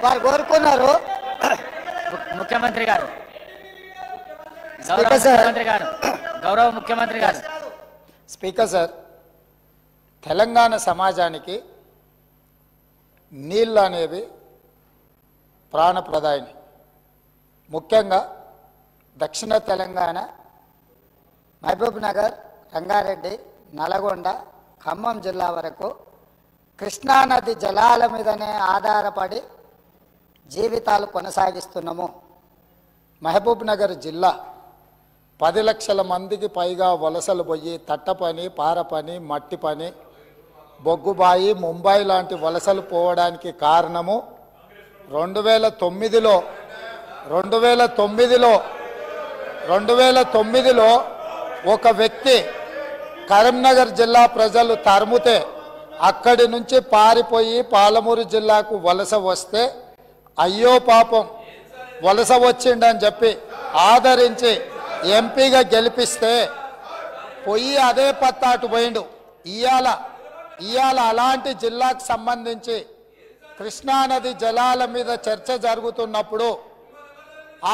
వారు కోరుకున్నారు. ముఖ్యమంత్రి గారు, గౌరవ ముఖ్యమంత్రి గారు. స్పీకర్ సార్, తెలంగాణ సమాజానికి నీళ్ళు అనేవి ప్రాణప్రదాయిని. ముఖ్యంగా దక్షిణ తెలంగాణ మహబూబ్ నగర్, రంగారెడ్డి, నల్గొండ, ఖమ్మం జిల్లా వరకు కృష్ణానది జలాల మీదనే ఆధారపడి జీవితాలు కొనసాగిస్తున్నాము. మహబూబ్ నగర్ జిల్లా 10 లక్షల మందికి పైగా వలసలు పోయి తట్ట పని, పార పని, మట్టి పని, బొగ్గుబాయి, ముంబై లాంటి వలసలు పోవడానికి కారణము 2009లో ఒక వ్యక్తి కరీంనగర్ జిల్లా ప్రజలు తరుముతే అక్కడి నుంచి పారిపోయి పాలమూరు జిల్లాకు వలస వస్తే అయ్యో పాపం వలస వచ్చిండని చెప్పి ఆదరించి ఎంపీగా గెలిపిస్తే పోయి అదే పత్తాటు పోయిండు. ఇవాళ అలాంటి జిల్లాకు సంబంధించి కృష్ణానది జలాల మీద చర్చ జరుగుతున్నప్పుడు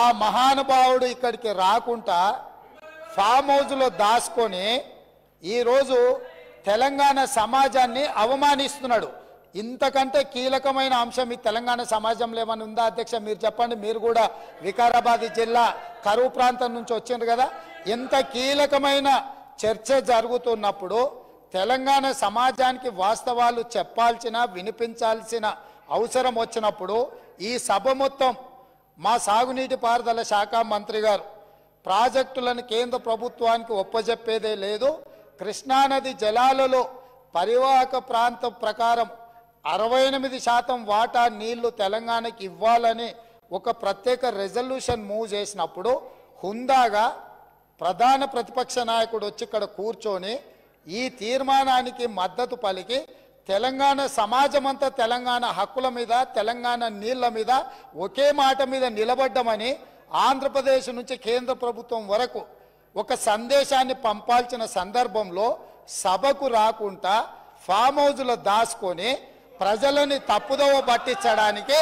ఆ మహానుభావుడు ఇక్కడికి రాకుండా ఫామ్ హౌస్లో దాచుకొని ఈరోజు తెలంగాణ సమాజాన్ని అవమానిస్తున్నాడు. ఇంతకంటే కీలకమైన అంశం ఈ తెలంగాణ సమాజంలో ఏమైనా ఉందా అధ్యక్ష? మీరు చెప్పండి. మీరు కూడా వికారాబాద్ జిల్లా కరువు ప్రాంతం నుంచి వచ్చిండ్రు కదా. ఇంత కీలకమైన చర్చ జరుగుతున్నప్పుడు తెలంగాణ సమాజానికి వాస్తవాలు చెప్పాల్సిన, వినిపించాల్సిన అవసరం వచ్చినప్పుడు ఈ సభ మొత్తం మా సాగునీటి పారుదల శాఖ మంత్రి గారు ప్రాజెక్టులను కేంద్ర ప్రభుత్వానికి ఒప్పజెప్పేదే లేదు, కృష్ణానది జలాలలో పరివాహక ప్రాంతం ప్రకారం 68% వాటా నీళ్లు తెలంగాణకి ఇవ్వాలని ఒక ప్రత్యేక రెజల్యూషన్ మూవ్ చేసినప్పుడు హుందాగా ప్రధాన ప్రతిపక్ష నాయకుడు వచ్చి ఇక్కడ కూర్చొని ఈ తీర్మానానికి మద్దతు పలికి తెలంగాణ సమాజమంతా తెలంగాణ హక్కుల మీద, తెలంగాణ నీళ్ల మీద ఒకే మాట మీద నిలబడ్డమని ఆంధ్రప్రదేశ్ నుంచి కేంద్ర ప్రభుత్వం వరకు ఒక సందేశాన్ని పంపాల్సిన సందర్భంలో సభకు రాకుండా ఫామ్ హౌస్లో దాచుకొని ప్రజలని తప్పుదోవ పట్టించడానికి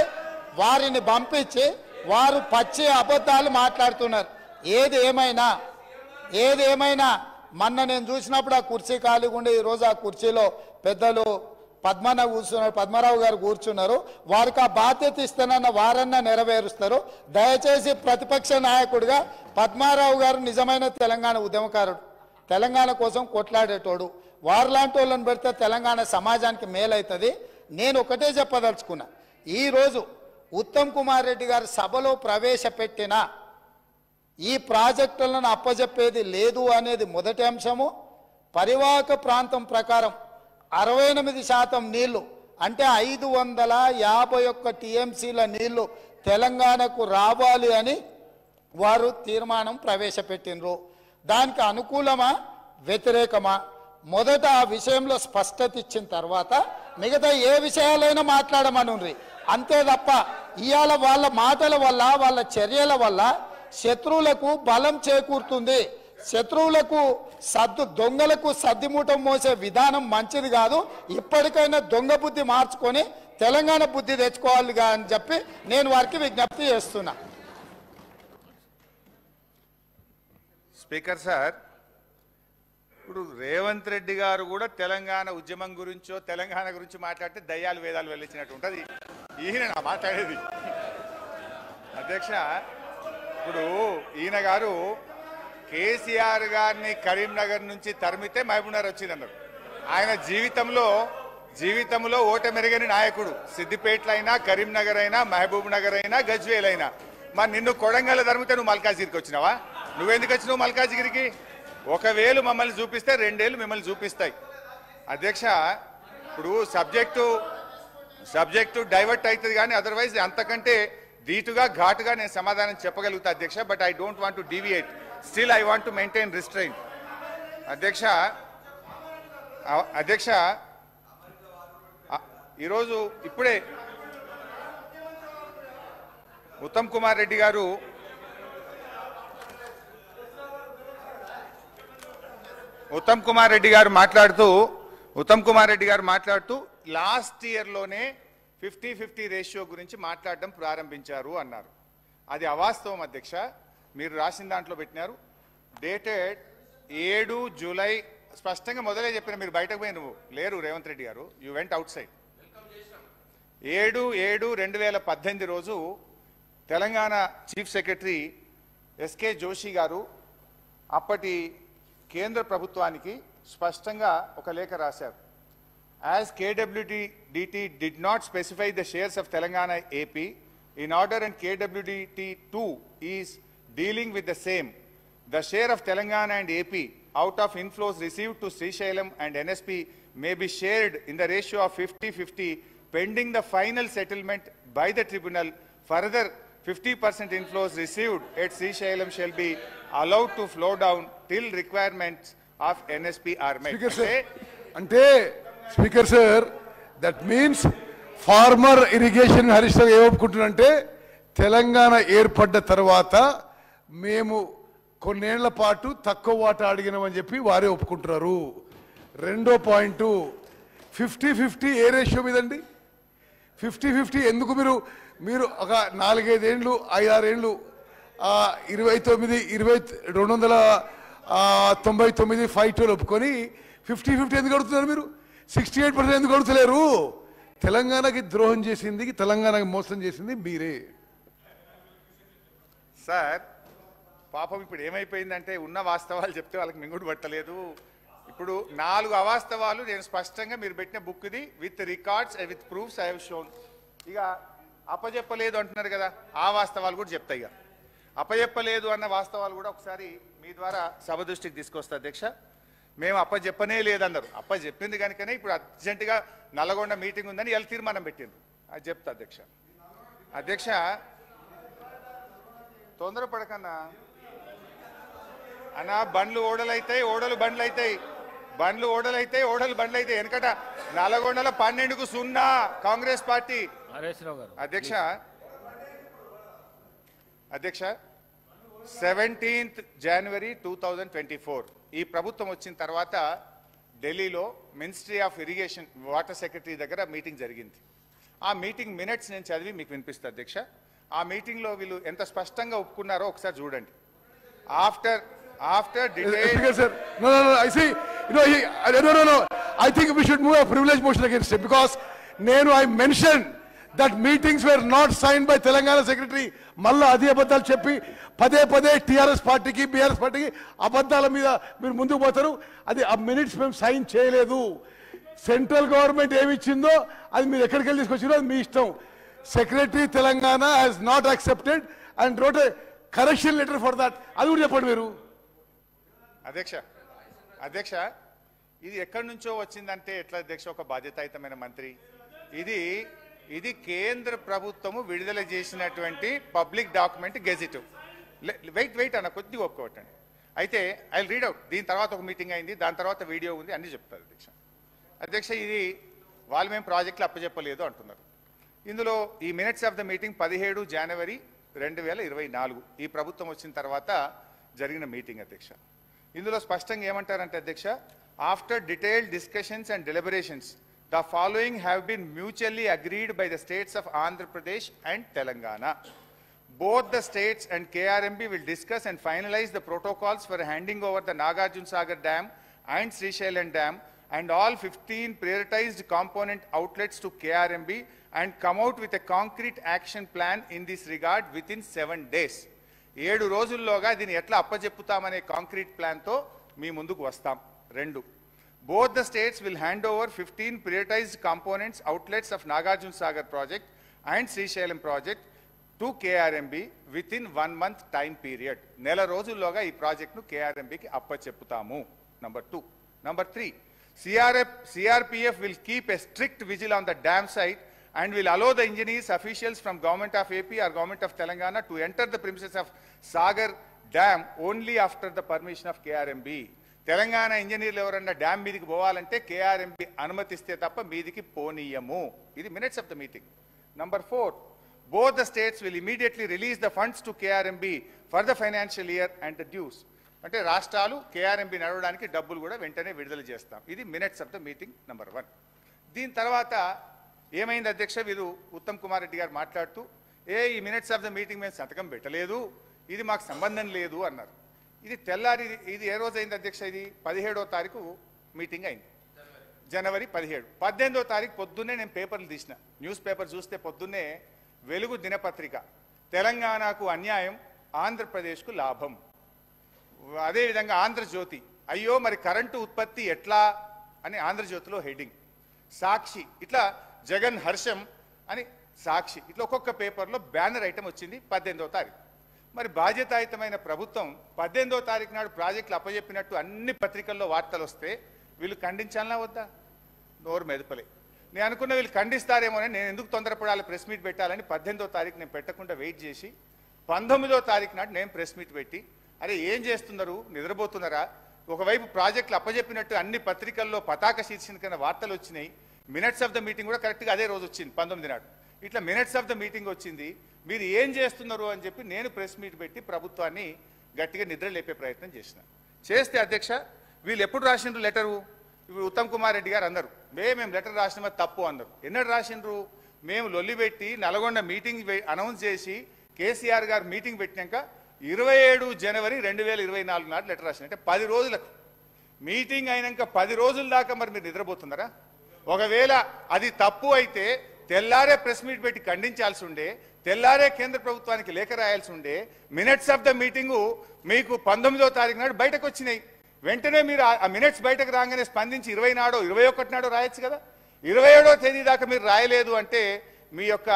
వారిని పంపించి వారు పచ్చి అబద్ధాలు మాట్లాడుతున్నారు. ఏది ఏమైనా మొన్న నేను చూసినప్పుడు ఆ కుర్చీ ఖాళీగా ఉండి ఈరోజు ఆ కుర్చీలో పెద్దలు పద్మరావు గారు కూర్చున్నారు. వారికి ఆ బాధ్యత ఇస్తానన్న వారన్నా నెరవేరుస్తారు. దయచేసి ప్రతిపక్ష నాయకుడిగా పద్మారావు గారు నిజమైన తెలంగాణ ఉద్యమకారుడు, తెలంగాణ కోసం కొట్లాడేటోడు. వారిలాంటి వాళ్ళని పెడితే తెలంగాణ సమాజానికి మేలవుతుంది. నేను ఒకటే చెప్పదలుచుకున్నా, ఈరోజు ఉత్తమ్ కుమార్ రెడ్డి గారు సభలో ప్రవేశపెట్టిన ఈ ప్రాజెక్టులను అప్పజెప్పేది లేదు అనేది మొదటి అంశము. పరివాహక ప్రాంతం ప్రకారం 68% నీళ్లు అంటే 551 టీఎంసీల నీళ్లు తెలంగాణకు రావాలి అని వారు తీర్మానం ప్రవేశపెట్టినరు. దానికి అనుకూలమా వ్యతిరేకమా మొదట ఆ విషయంలో స్పష్టత ఇచ్చిన తర్వాత మిగతా ఏ విషయాలైనా మాట్లాడమనుండ్రి. అంతే తప్ప ఇవాళ వాళ్ళ మాటల వల్ల, వాళ్ళ చర్యల వల్ల శత్రువులకు బలం చేకూరుతుంది. శత్రువులకు దొంగలకు సద్దిమూటం మోసే విధానం మంచిది కాదు. ఇప్పటికైనా దొంగ బుద్ధి మార్చుకొని తెలంగాణ బుద్ధి తెచ్చుకోవాలిగా అని చెప్పి నేను వారికి విజ్ఞప్తి చేస్తున్నా. స్పీకర్ సార్, ఇప్పుడు రేవంత్ రెడ్డి గారు కూడా తెలంగాణ ఉద్యమం గురించో తెలంగాణ గురించి మాట్లాడితే దయ్యాలు వేదాలు వెళ్ళించినట్టు ఉంటుంది. ఈయన నా మాట్లాడేది అధ్యక్ష. ఇప్పుడు ఈయన గారు కేసీఆర్ గారిని కరీంనగర్ నుంచి తరిమితే మహబూబ్నగర్ వచ్చిందన్నారు. ఆయన జీవితంలో ఓటమెరుగని నాయకుడు. సిద్దిపేటలో అయినా, కరీంనగర్ అయినా, మహబూబ్ నగర్ అయినా, గజ్వేల్ అయినా. మరి నిన్ను కొడంగల్ తరిమితే నువ్వు మల్కాజిగిరికి వచ్చినావా? నువ్వెందుకు వచ్చినావు మల్కాజిగిరికి? 1 వేలు మమ్మల్ని చూపిస్తే 2 ఏళ్ళు మిమ్మల్ని చూపిస్తాయి. అధ్యక్ష, ఇప్పుడు సబ్జెక్టు డైవర్ట్ అవుతుంది కానీ అదర్వైజ్ అంతకంటే ధీటుగా ఘాటుగా నేను సమాధానం చెప్పగలుగుతా అధ్యక్ష. But I don't want to deviate. Still I want to maintain restrain. అధ్యక్ష ఈరోజు ఇప్పుడే ఉత్తమ్ కుమార్ రెడ్డి గారు మాట్లాడుతూ లాస్ట్ ఇయర్లోనే 50-50 రేషియో గురించి మాట్లాడడం ప్రారంభించారు అన్నారు. అది అవాస్తవం అధ్యక్ష. మీరు రాసిన దాంట్లో పెట్టినారు డేటెడ్ 7 జూలై. స్పష్టంగా మొదలే చెప్పిన, మీరు బయటకు పోయి నువ్వు లేరు రేవంత్ రెడ్డి గారు, యూ వెంట్ అవుట్ సైడ్. 7/7/2018 రోజు Telangana chief secretary S K Joshi గారు అప్పటి కేంద్ర ప్రభుత్వానికి స్పష్టంగా ఒక లేఖ రాశారు. As KWDT did not specify the shares of Telangana AP in order and KWDT2 is dealing with the same, the share of Telangana and AP out of inflows received to Srisailam and NSP may be shared in the ratio of 50-50 pending the final settlement by the tribunal. Further, 50% inflows received at Srisailam shall be allowed to flow down till requirements of NSP are met. Speaker sir, that means former irrigation Harish Rao ఏమనుకుంటున్నారంటే తెలంగాణ ఏర్పడ్డ తర్వాత మేము కొన్నేళ్ల పాటు తక్కువ వాటా అడిగినామని చెప్పి వారే ఒప్పుకుంటున్నారు. రెండో పాయింట్ 50-50 ఏ రేషియో మీదండి? 50-50 ఎందుకు? మీరు ఒక 4-5 ఏళ్ళు 5-6 ఏళ్ళు 299 ఫైట్ ఒప్పుకొని 50-50 ఎందుకు అడుగుతున్నారు? మీరు 68% ఎందుకు అడుగుతలేరు? తెలంగాణకి ద్రోహం చేసింది, తెలంగాణకి మోసం చేసింది మీరే సార్. పాపం ఇప్పుడు ఏమైపోయిందంటే ఉన్న వాస్తవాలు చెప్తే వాళ్ళకి మింగుడు పట్టలేదు. ఇప్పుడు 4 అవాస్తవాలు నేను స్పష్టంగా మీరు పెట్టిన బుక్ది with records with proofs I have shown. ఇక అప్పచెప్పలేదు అంటున్నారు కదా, ఆ వాస్తవాలు కూడా చెప్తాయి. ఇక అప్పచెప్పలేదు అన్న వాస్తవాలు కూడా ఒకసారి మీ ద్వారా సభ దృష్టికి తీసుకొస్తా అధ్యక్ష. మేము అప్పచెప్పనే లేదన్నారు. అప్పచెప్పింది కనుకనే ఇప్పుడు అర్జెంటుగా నల్లగొండ మీటింగ్ ఉందని ఇలా తీర్మానం పెట్టిండ్రు. అది చెప్తా అధ్యక్ష. అధ్యక్ష తొందరపడకన్నా అన్నా, బండ్లు ఓడలైతాయి, ఓడలు బండ్లు అవుతాయి, బండ్లు ఓడలైతాయి, ఓడలు బండ్లు అవుతాయి. వెనకట నల్లగొండలో 12కు 0 కాంగ్రెస్ పార్టీ. అధ్యక్ష అధ్యక్ష 17th January 2024 ఈ ప్రభుత్వం వచ్చిన తర్వాత ఢిల్లీలో ministry of irrigation water secretary దగ్గర మీటింగ్ జరిగింది. ఆ మీటింగ్ మినిట్స్ నేను చదివి మీకు వినిపిస్తా అధ్యక్ష. ఆ మీటింగ్లో వీళ్ళు ఎంత స్పష్టంగా ఒప్పుకున్నారో ఒకసారి చూడండి. After I think we should move a privilege motion against it because I mentioned that meetings were not signed by Telangana secretary. మళ్ళా అదే అబద్ధాలు చెప్పి పదే టీఆర్ఎస్ పార్టీకి బీఆర్ఎస్ పార్టీకి అబద్ధాల మీద మీరు ముందుకు పోతారు. అది ఆ మినిట్స్ మేము సైన్ చేయలేదు. సెంట్రల్ గవర్నమెంట్ ఏమి ఇచ్చిందో అది మీరు ఎక్కడికి వెళ్ళి తీసుకొచ్చిందో అది మీ ఇష్టం. Secretary Telangana has not accepted and wrote a correction letter for that. అది కూడా చెప్పండి మీరు. అధ్యక్ష ఇది ఎక్కడి నుంచో వచ్చిందంటే ఎట్లా అధ్యక్ష? ఒక బాధ్యతాయుతమైన మంత్రి ఇది కేంద్ర ప్రభుత్వము విడుదల చేసినటువంటి పబ్లిక్ డాక్యుమెంట్ గెజిట్. వెయిట్ అన్న కొద్దిగా ఒప్పుకోవటండి. అయితే ఐ రీడ్ అవుట్. దీని తర్వాత ఒక మీటింగ్ అయింది, దాని తర్వాత వీడియో ఉంది, అన్ని చెప్తారు అధ్యక్ష. ఇది వాళ్ళు మేము ప్రాజెక్టులు అప్పచెప్పలేదు అంటున్నారు. ఇందులో ఈ మినిట్స్ ఆఫ్ ద మీటింగ్ 17 జనవరి 2024 ఈ ప్రభుత్వం వచ్చిన తర్వాత జరిగిన మీటింగ్ అధ్యక్ష. ఇందులో స్పష్టంగా ఏమంటారంటే అధ్యక్ష, after detailed discussions and deliberations the following have been mutually agreed by the states of Andhra Pradesh and Telangana. Both the states and KRMB will discuss and finalize the protocols for handing over the Nagarjuna Sagar Dam and Srisailam Dam and all 15 prioritized component outlets to KRMB and come out with a concrete action plan in this regard within 7 days. 7 రోజుల్లోగా దీన్ని ఎట్లా అప్పచెప్పుతామనే concrete ప్లాన్తో మీ ముందుకు వస్తాం. 2, both the states will hand over 15 prioritized components outlets of Nagarjuna Sagar project and Srisailam project to KRMB within 1 month time period. నెల రోజుల్లోగా ఈ ప్రాజెక్ట్ను KRMBకి అప్పచెప్పుతాము. Number 2. Number 3, CRPF will keep a strict vigil on the dam site and will allow the engineers, officials from Government of AP or Government of Telangana to enter the premises of Sagar Dam only after the permission of KRMB. Telangana ఇంజనీర్లు ఎవరన్నా dam మీదికి పోవాలంటే KRMB అనుమతిస్తే తప్ప మీదికి పోనీయము. ఇది minutes of the meeting. Number 4, both the states will immediately release the funds to KRMB for the financial year and the dues. అంటే రాష్ట్రాలు KRMB నడవడానికి డబ్బులు కూడా వెంటనే విడుదల చేస్తాం. ఇది minutes of the meeting number 1. దీని తర్వాత ఏమైంది అధ్యక్ష, వీరు ఉత్తమ్ కుమార్ రెడ్డి గారు మాట్లాడుతూ ఈ మినిట్స్ ఆఫ్ ద మీటింగ్ మేము సంతకం పెట్టలేదు, ఇది మాకు సంబంధం లేదు అన్నారు. ఇది తెల్లారి, ఇది ఏ రోజు అయింది అధ్యక్ష? ఇది 17వ తారీఖు మీటింగ్ అయింది, జనవరి 17. 18వ తారీఖు పొద్దున్నే నేను పేపర్లు తీసిన, న్యూస్ పేపర్ చూస్తే పొద్దున్నే వెలుగు దినపత్రిక, తెలంగాణకు అన్యాయం, ఆంధ్రప్రదేశ్కు లాభం. అదేవిధంగా ఆంధ్రజ్యోతి, అయ్యో మరి కరెంటు ఉత్పత్తి ఎట్లా అని ఆంధ్రజ్యోతిలో హెడ్డింగ్. సాక్షి, ఇట్లా జగన్ హర్షం అని సాక్షి, ఇట్లా ఒక్కొక్క పేపర్లో బ్యానర్ ఐటమ్ వచ్చింది 18వ తారీఖు. మరి బాధ్యతాయుతమైన ప్రభుత్వం 18వ తారీఖు నాడు ప్రాజెక్టులు అప్పచెప్పినట్టు అన్ని పత్రికల్లో వార్తలు వస్తే వీళ్ళు ఖండించాలనా వద్దా? నోరు మెదపలే. నేను అనుకున్న వీళ్ళు ఖండిస్తారేమోనని నేను ఎందుకు తొందరపడాలి, ప్రెస్ మీట్ పెట్టాలని 18వ తారీఖు నేను పెట్టకుండా వెయిట్ చేసి 19వ తారీఖు నాడు నేను ప్రెస్ మీట్ పెట్టి, అరే ఏం చేస్తున్నారు, నిద్రపోతున్నారా? ఒకవైపు ప్రాజెక్టులు అప్పచెప్పినట్టు అన్ని పత్రికల్లో పతాక శీర్షికన వార్తలు వచ్చినాయి. మినిట్స్ ఆఫ్ ద మీటింగ్ కూడా కరెక్ట్గా అదే రోజు వచ్చింది, 19 నాడు. ఇట్లా మినిట్స్ ఆఫ్ ద మీటింగ్ వచ్చింది, మీరు ఏం చేస్తున్నారు అని చెప్పి నేను ప్రెస్ మీట్ పెట్టి ప్రభుత్వాన్ని గట్టిగా నిద్ర లేపే ప్రయత్నం చేస్తే అధ్యక్ష, వీళ్ళు ఎప్పుడు రాసిండ్రు లెటరు? ఉత్తమ్ కుమార్ రెడ్డి గారు అన్నారు మేము లెటర్ రాసినమా తప్పు అన్నారు. ఎన్నడు రాసిండ్రు? మేము లొల్లిపెట్టి నల్గొండ మీటింగ్ అనౌన్స్ చేసి కేసీఆర్ గారు మీటింగ్ పెట్టినాక 27 జనవరి 2024 నాడు లెటర్ రాసింది. అంటే 10 రోజులకు మీటింగ్ అయినాక 10 రోజుల దాకా మరి మీరు నిద్రపోతున్నారా? ఒకవేళ అది తప్పు అయితే తెల్లారే ప్రెస్ మీట్ పెట్టి ఖండించాల్సి ఉండే, తెల్లారే కేంద్ర ప్రభుత్వానికి లేఖ రాయాల్సి ఉండే. మినిట్స్ ఆఫ్ ద మీటింగు మీకు 19వ తారీఖు నాడు బయటకు వచ్చినాయి. వెంటనే మీరు ఆ మినిట్స్ బయటకు రాగానే స్పందించి 20 నాడో 21 నాడో రాయొచ్చు కదా. 27వ తేదీ దాకా మీరు రాయలేదు అంటే మీ యొక్క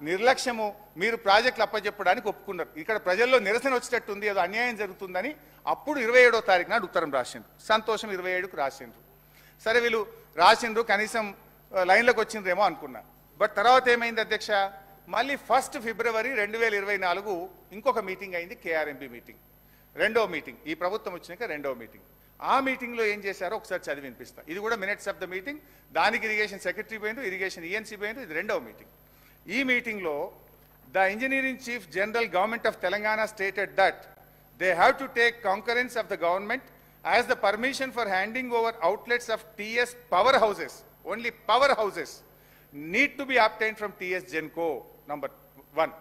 నిర్లక్ష్యము, మీరు ప్రాజెక్టులు అప్పచెప్పడానికి ఒప్పుకున్నారు. ఇక్కడ ప్రజల్లో నిరసన వచ్చేటట్టుంది, ఏదో అన్యాయం జరుగుతుందని అప్పుడు 27వ తారీఖు నాడు ఉత్తరం రాసిండ్రు. సంతోషం, 27కు రాసిండ్రు. సరే వీళ్ళు రాసిండ్రు, కనీసం లైన్లోకి వచ్చిండ్రేమో అనుకున్నా. బట్ తర్వాత ఏమైంది అధ్యక్ష, మళ్ళీ 1 ఫిబ్రవరి 2024 ఇంకొక మీటింగ్ అయింది, కేఆర్ఎంబి మీటింగ్, రెండో మీటింగ్. ఈ ప్రభుత్వం వచ్చినాక రెండో మీటింగ్. ఆ మీటింగ్లో ఏం చేశారో ఒకసారి చదివి వినిపిస్తా. ఇది కూడా మినిట్స్ ఆఫ్ ద మీటింగ్. దానికి ఇరిగేషన్ సెక్రటరీ పోయిండు, ఇరిగేషన్ ఈఎన్సీ పోయిండు. ఇది రెండవ మీటింగ్. ఈ మీటింగ్లో the engineering chief general government of Telangana stated that they have to take concurrence of the government as the permission for handing over outlets of TS power houses, only power houses, need to be obtained from TS Genco, number 1.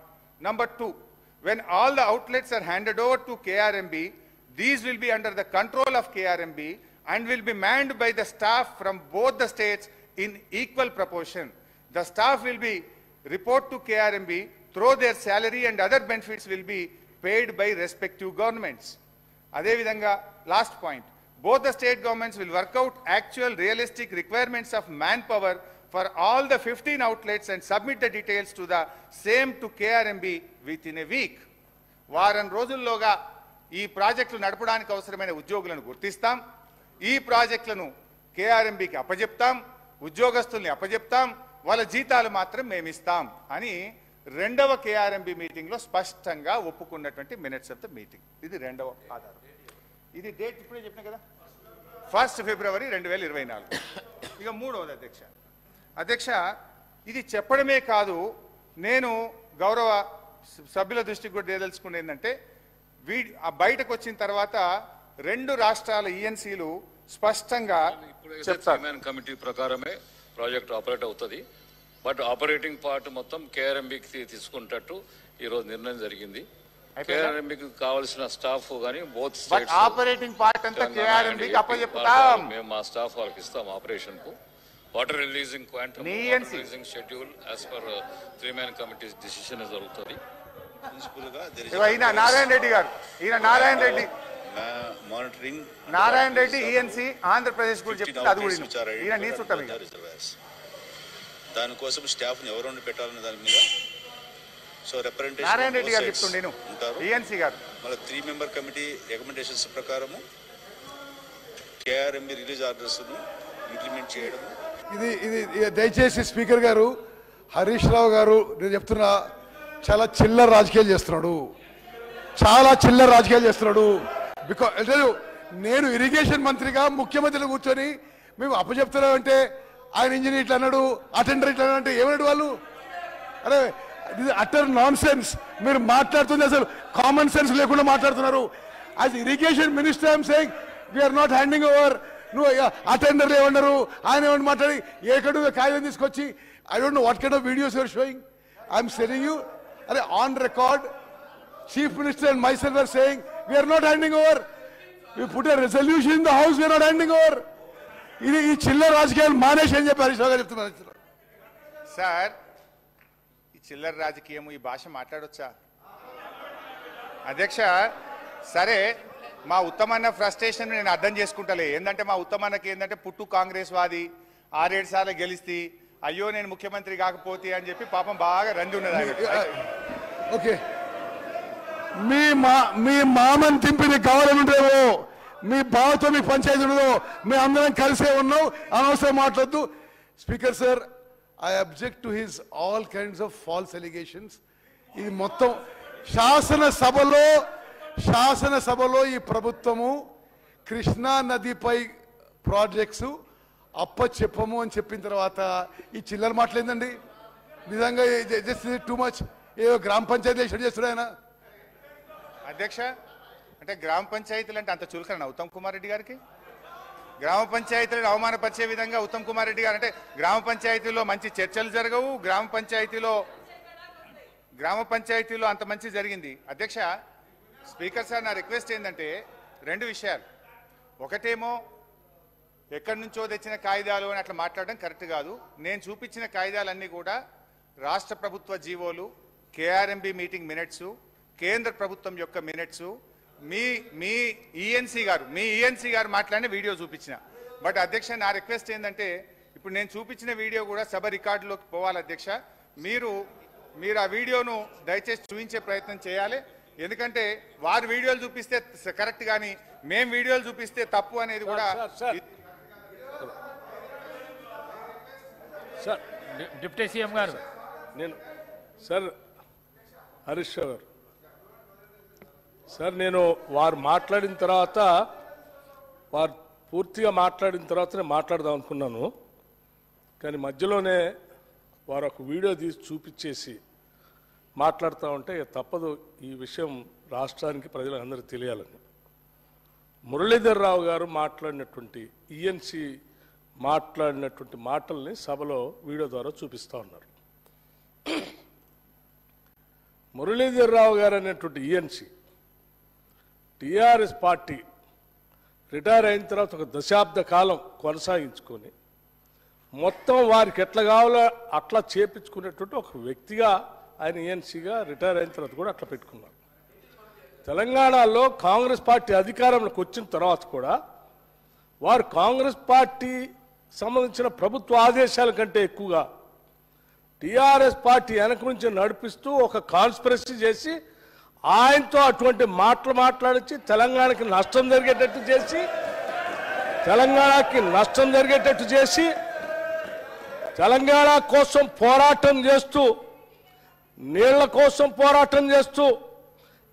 Number 2, when all the outlets are handed over to KRMB, these will be under the control of KRMB and will be manned by the staff from both the states in equal proportion. The staff will be report to KRMB through their salary and other benefits will be paid by respective governments. Adevidanga, last point, both the state governments will work out actual realistic requirements of manpower for all the 15 outlets and submit the details to the same to KRMB within a week. వారం రోజుల్లోగా ఈ ప్రాజెక్టులు నడపడానికి అవసరమైన ఉద్యోగులను గుర్తిస్తాం, ఈ ప్రాజెక్టులను కేఆర్ఎంబికి అప్పజెప్తాం, ఉద్యోగస్తుల్ని అప్పజెప్తాం, వాళ్ళ జీతాలు మాత్రం మేమిస్తాం అని రెండవ కేఆర్ఎంబి మీటింగ్లో స్పష్టంగా ఒప్పుకున్నటువంటి మినిట్స్ ఆఫ్ ద మీటింగ్. ఇది రెండవ ఆధారం. ఇది డేట్ ఇప్పుడే చెప్పిన కదా, 1 ఫిబ్రవరి 2024. ఇక మూడవది అధ్యక్ష, ఇది చెప్పడమే కాదు, నేను గౌరవ సభ్యుల దృష్టికి కూడా తేదలుచుకునేది ఏంటంటే, బయటకు వచ్చిన తర్వాత 2 రాష్ట్రాల ఈఎన్సీలు స్పష్టంగా చెప్తారు కమిటీ ప్రకారమే ప్రాజెక్ట్ ఆపరేట్ అవుతుంది. బట్ ఆపరేటింగ్ పార్ట్ మొత్తం కేఆర్ఎంబికి తీసుకుంటట్టు ఈ రోజు నిర్ణయం జరిగింది. కేఆర్ఎంబికి కావాల్సిన స్టాఫ్ గానీ బోత్ ఆపరేటింగ్ పార్ట్ అంతా కేఆర్ఎంబికి అప్పచెప్తాం. మేము మా స్టాఫ్ వాళ్ళకి ఇస్తాం ఆపరేషన్ కు. Water releasing quantum, water releasing schedule as per 3-man committee decision జరుగుతుంది. నారాయణ రెడ్డి గారు, నారాయణ రెడ్డి ఈఎన్సీ ఆంధ్రప్రదేశ్ గురించి చెప్తే అది కూడా నీ చుట్టం. దానికోసం స్టాఫ్ ని ఎవరు పెట్టాలన్న దాని మీద సో రిప్రజెంటేషన్ నారాయణ రెడ్డి గారు చెప్తుండే ఈఎన్సీ గారు. మళ్ళీ 3-member కమిటీ రికమెండేషన్స్ ప్రకారము కేఆర్ఎంబి రిలీజ్ ఆర్డర్స్ ఇంప్లిమెంట్ చేయడం. ఇది దయచేసి స్పీకర్ గారు, హరీష్ రావు గారు, నేను చెప్తున్నా, చాలా చిల్లర రాజకీయాలు చేస్తున్నాడు, చాలా చిల్లర రాజకీయాలు చేస్తున్నాడు. బికాజ్ నేను ఇరిగేషన్ మంత్రిగా ముఖ్యమంత్రిని కూర్చొని మేము అప్పచెప్తున్నాం అంటే ఆయన ఇంజనీర్ ఇట్లా అన్నాడు, అటెండర్ ఇట్లా అంటే ఏమన్నాడు వాళ్ళు? అరే ఇది అటర్ నాన్ సెన్స్. మీరు మాట్లాడుతుంది అసలు కామన్ సెన్స్ లేకుండా మాట్లాడుతున్నారు. As irrigation minister I'm saying we're not handing over నువ్వు అటెండర్లు ఏమన్నారు, ఆయన ఏమన్నా మాట్లాడి ఏకడు కాగితం తీసుకొచ్చి I don't know what kind of videos you're showing. I'm saying you are on record chief minister and myself are saying we're not handing over. We put a resolution in the house, we are not handing over. ఇది ఈ చిల్లర రాజకీయాలు మానేసి అని చెప్పి హరీష్ రావు గారు చెప్తున్నారు. Sir ఈ చిల్లర రాజకీయము ఈ భాష మాట్లాడొచ్చా అధ్యక్ష? సరే మా ఉత్తమన్న ఫ్రస్ట్రేషన్ నేను అర్థం చేసుకుంటలే. ఏంటంటే మా ఉత్తమన్నకి ఏంటంటే పుట్టు కాంగ్రెస్ వాది 6-7 సార్లు గెలిస్తే అయ్యో నేను ముఖ్యమంత్రి కాకపోతే అని చెప్పి పాపం బాగా రండి ఉన్నది. ఓకే మీ మామని తింపిన గవర్నమెంట్ ఏవో మీ బావతో మీ పంచాయతీ ఉండదో మీ అందరం కలిసే ఉన్నాం. అనవసరం మాట్లాడద్దు. Speaker sir I object to his all kinds of false allegations. ఇది మొత్తం శాసనసభలో ఈ ప్రభుత్వము కృష్ణా నదిపై ప్రాజెక్ట్స్ చెప్పము అని చెప్పిన తర్వాత ఈ చిల్లర మాట్లాడిందండి. నిజంగా టూ మచ్. ఏదో గ్రామ పంచాయతీ చేస్తున్నాడు ఆయన. అధ్యక్ష అంటే గ్రామ పంచాయతీలు అంటే అంత చులకన ఉత్తమ్ కుమార్ రెడ్డి గారికి? గ్రామ పంచాయతీలను అవమానపరిచే విధంగా ఉత్తమ్ కుమార్ రెడ్డి గారు అంటే గ్రామ పంచాయతీలో మంచి చర్చలు జరగవు, గ్రామ పంచాయతీలో అంత మంచి జరిగింది. అధ్యక్ష స్పీకర్ సార్ నా రిక్వెస్ట్ ఏంటంటే 2 విషయాలు. ఒకటేమో ఎక్కడి నుంచో తెచ్చిన కాయిదాలు అని అట్లా మాట్లాడడం కరెక్ట్ కాదు. నేను చూపించిన కాయిదాలన్నీ కూడా రాష్ట్ర ప్రభుత్వ జీవోలు, కేఆర్ఎంబి మీటింగ్ మినిట్స్, కేంద్ర ప్రభుత్వం యొక్క మినిట్స్, మీ ఈఎన్సీ గారు మాట్లాడిన వీడియో చూపించిన. బట్ అధ్యక్ష నా రిక్వెస్ట్ ఏంటంటే ఇప్పుడు నేను చూపించిన వీడియో కూడా సభ రికార్డులోకి పోవాలి అధ్యక్ష. మీరు ఆ వీడియోను దయచేసి చూపించే ప్రయత్నం చేయాలి. ఎందుకంటే వారు వీడియోలు చూపిస్తే కరెక్ట్ కానీ మేము వీడియోలు చూపిస్తే తప్పు అనేది కూడా. డిప్యూటీ సీఎం గారు నేను సార్ హరీష్ రావు గారు సార్ నేను వారు మాట్లాడిన తర్వాత వారు పూర్తిగా మాట్లాడిన తర్వాత నేను మాట్లాడదాం అనుకున్నాను. కానీ మధ్యలోనే వారు ఒక వీడియో తీసి చూపించేసి మాట్లాడుతూ ఉంటే తప్పదు. ఈ విషయం రాష్ట్రానికి ప్రజలందరికీ తెలియాలని మురళీధర్ రావు గారు మాట్లాడినటువంటి ఈఎన్సీ మాట్లాడినటువంటి మాటల్ని సభలో వీడియో ద్వారా చూపిస్తూ ఉన్నారు. మురళీధర్ రావు గారు అనేటువంటి ఈఎన్సీ టిఆర్ఎస్ పార్టీ రిటైర్ అయిన తర్వాత ఒక దశాబ్ద కాలం కొనసాగించుకొని మొత్తం వారికి ఎట్లా కావాలో అట్లా చేపించుకునేటువంటి ఒక వ్యక్తిగా ఆయన ఈఎన్సీగా రిటైర్ అయిన తర్వాత కూడా అట్లా పెట్టుకున్నారు. తెలంగాణలో కాంగ్రెస్ పార్టీ అధికారంలోకి వచ్చిన తర్వాత కూడా వారు కాంగ్రెస్ పార్టీ సంబంధించిన ప్రభుత్వ ఆదేశాల కంటే ఎక్కువగా టిఆర్ఎస్ పార్టీ వెనక నుంచి నడిపిస్తూ ఒక కాన్స్పిరసీ చేసి ఆయనతో అటువంటి మాటలు మాట్లాడించి తెలంగాణకి నష్టం జరిగేటట్టు చేసి తెలంగాణ కోసం పోరాటం చేస్తూ నీళ్ల కోసం పోరాటం చేస్తూ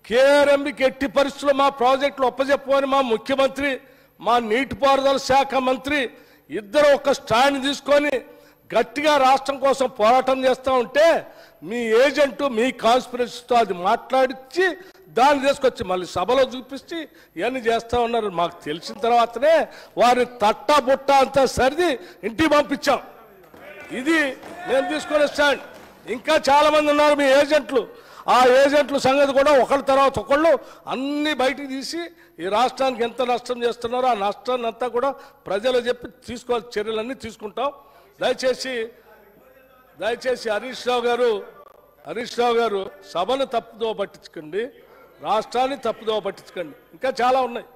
కేఆర్ఎంబికి ఎట్టి పరిస్థితుల్లో మా ప్రాజెక్టులు ఒప్పజెప్పమని మా ముఖ్యమంత్రి మా నీటిపారుదల శాఖ మంత్రి ఇద్దరు ఒక స్టాండ్ తీసుకొని గట్టిగా రాష్ట్రం కోసం పోరాటం చేస్తూ ఉంటే మీ ఏజెంటు మీ కాన్స్పిరసీతో అది మాట్లాడించి దాన్ని తీసుకొచ్చి మళ్ళీ సభలో చూపించి ఇవన్నీ చేస్తూ ఉన్నారు. మాకు తెలిసిన తర్వాతనే వారిని తట్టా బుట్ట అంతా సరిది ఇంటికి పంపించాం. ఇది నేను తీసుకునే స్టాండ్. ఇంకా చాలా మంది ఉన్నారు మీ ఏజెంట్లు. ఆ ఏజెంట్ల సంగతి కూడా ఒకళ్ళ తర్వాత ఒకళ్ళు అన్ని బయటికి తీసి ఈ రాష్ట్రానికి ఎంత నష్టం చేస్తున్నారో ఆ నష్టాన్ని అంతా కూడా ప్రజలు చెప్పి తీసుకోవాల్సిన చర్యలన్నీ తీసుకుంటాం. దయచేసి హరీష్ రావు గారు సభను తప్పుదో పట్టించుకోండి, రాష్ట్రాన్ని తప్పుదో పట్టించుకోండి. ఇంకా చాలా ఉన్నాయి.